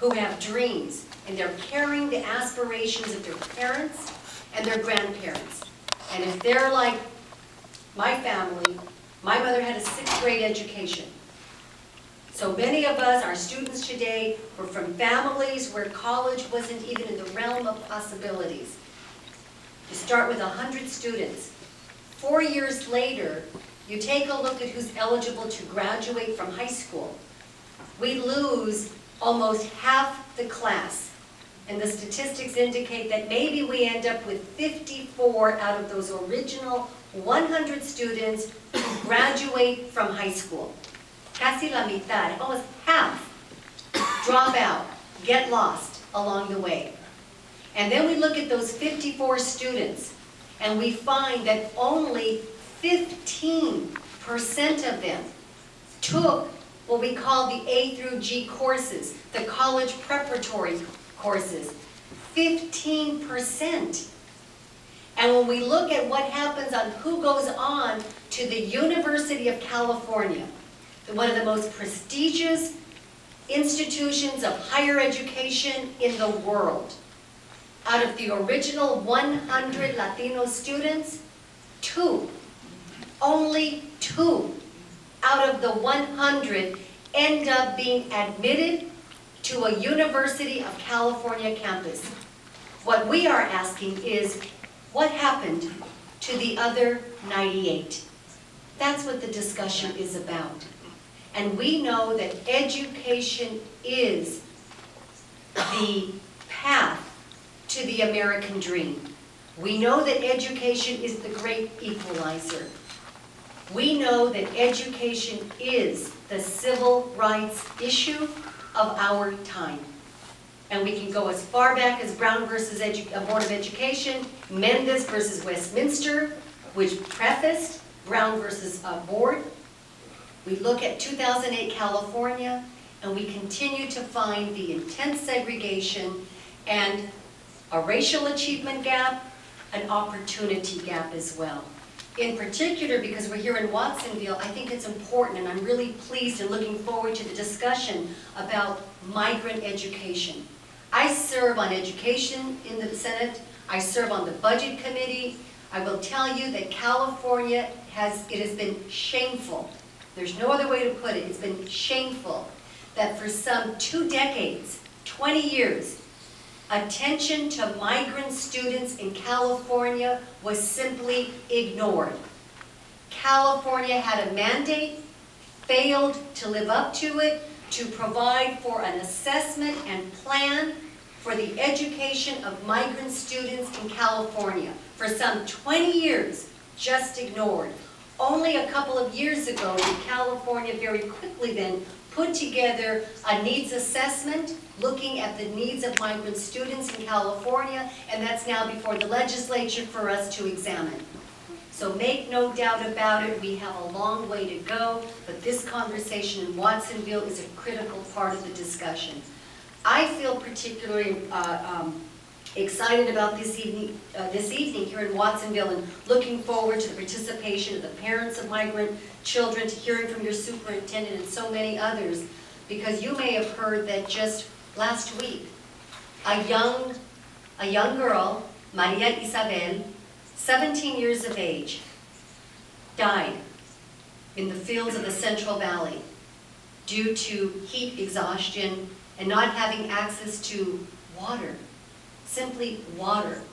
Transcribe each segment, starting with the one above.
who have dreams, and they're carrying the aspirations of their parents and their grandparents. And if they're like my family, my mother had a 6th grade education. So many of us, our students today, were from families where college wasn't even in the realm of possibilities. You start with 100 students. 4 years later, you take a look at who's eligible to graduate from high school. We lose almost half the class. And the statistics indicate that maybe we end up with 54 out of those original 100 students who graduate from high school. Casi la mitad, almost half, drop out, get lost along the way. And then we look at those 54 students, and we find that only 15% of them took what we call the A through G courses, the college preparatory courses. 15%. And when we look at what happens on who goes on to the University of California, one of the most prestigious institutions of higher education in the world, out of the original 100 Latino students, 2, only 2 out of the 100 end up being admitted to a University of California campus. What we are asking is, what happened to the other 98? That's what the discussion is about. And we know that education is the path to the American dream. We know that education is the great equalizer. We know that education is the civil rights issue of our time. And we can go as far back as Brown versus Board of Education, Mendes versus Westminster, which prefaced Brown versus Board. We look at 2008 California, and we continue to find the intense segregation and a racial achievement gap, an opportunity gap as well. In particular, because we're here in Watsonville, I think it's important, and I'm really pleased and looking forward to the discussion about migrant education. I serve on education in the Senate. I serve on the Budget Committee. I will tell you that California has been shameful. There's no other way to put it. It's been shameful that for some 2 decades, 20 years, attention to migrant students in California was simply ignored. California had a mandate, failed to live up to it, to provide for an assessment and plan for the education of migrant students in California. For some 20 years, just ignored. Only a couple of years ago did California very quickly then put together a needs assessment looking at the needs of migrant students in California, and that's now before the legislature for us to examine. So make no doubt about it, we have a long way to go, but this conversation in Watsonville is a critical part of the discussion. I feel particularly excited about this evening here in Watsonville, and looking forward to the participation of the parents of migrant children, to hearing from your superintendent and so many others, because you may have heard that just last week, a young girl, Maria Isabel, 17 years of age, died in the fields of the Central Valley due to heat exhaustion and not having access to water, simply water.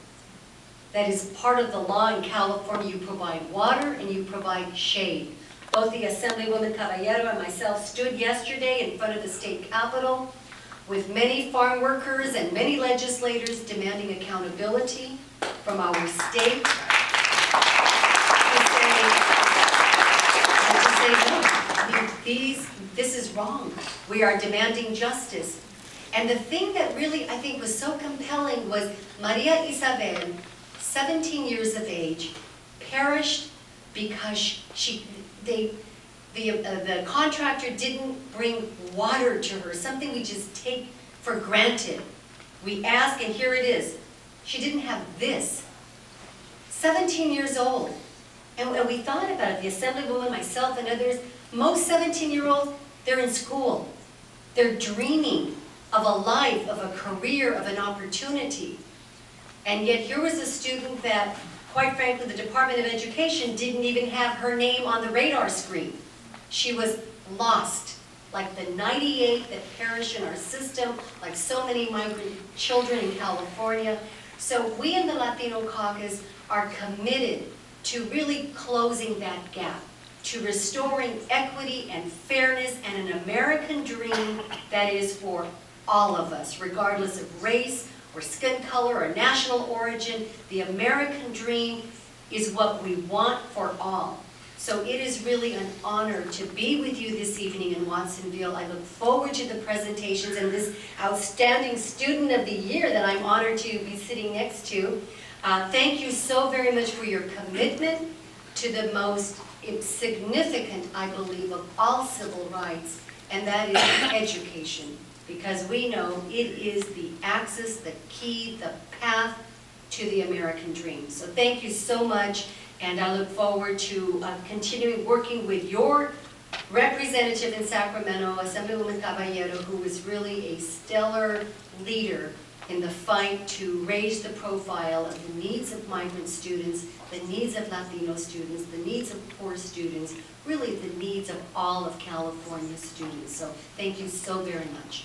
That is part of the law in California. You provide water and you provide shade. Both the Assemblywoman Caballero and myself stood yesterday in front of the state capitol with many farm workers and many legislators demanding accountability from our state to say no. I mean, this is wrong. We are demanding justice. And the thing that really, I think, was so compelling was Maria Isabel, 17 years of age, perished because the contractor didn't bring water to her, something we just take for granted. We ask, and here it is. She didn't have this. 17 years old. And we thought about it, the Assemblywoman, myself, and others. Most 17-year-olds, they're in school. They're dreaming. of a life, of a career, of an opportunity. And yet here was a student that, quite frankly, the Department of Education didn't even have her name on the radar screen. She was lost, like the 98 that perish in our system, like so many migrant children in California. So we in the Latino Caucus are committed to really closing that gap, to restoring equity and fairness and an American dream that is for all of us, regardless of race or skin color or national origin. The American dream is what we want for all. So it is really an honor to be with you this evening in Watsonville. I look forward to the presentations and this outstanding student of the year that I'm honored to be sitting next to. Thank you so very much for your commitment to the most significant, I believe, of all civil rights, and that is education. Because we know it is the axis, the key, the path to the American dream. So thank you so much, and I look forward to continuing working with your representative in Sacramento, Assemblywoman Caballero, who is really a stellar leader in the fight to raise the profile of the needs of migrant students, the needs of Latino students, the needs of poor students, really the needs of all of California students. So thank you so very much.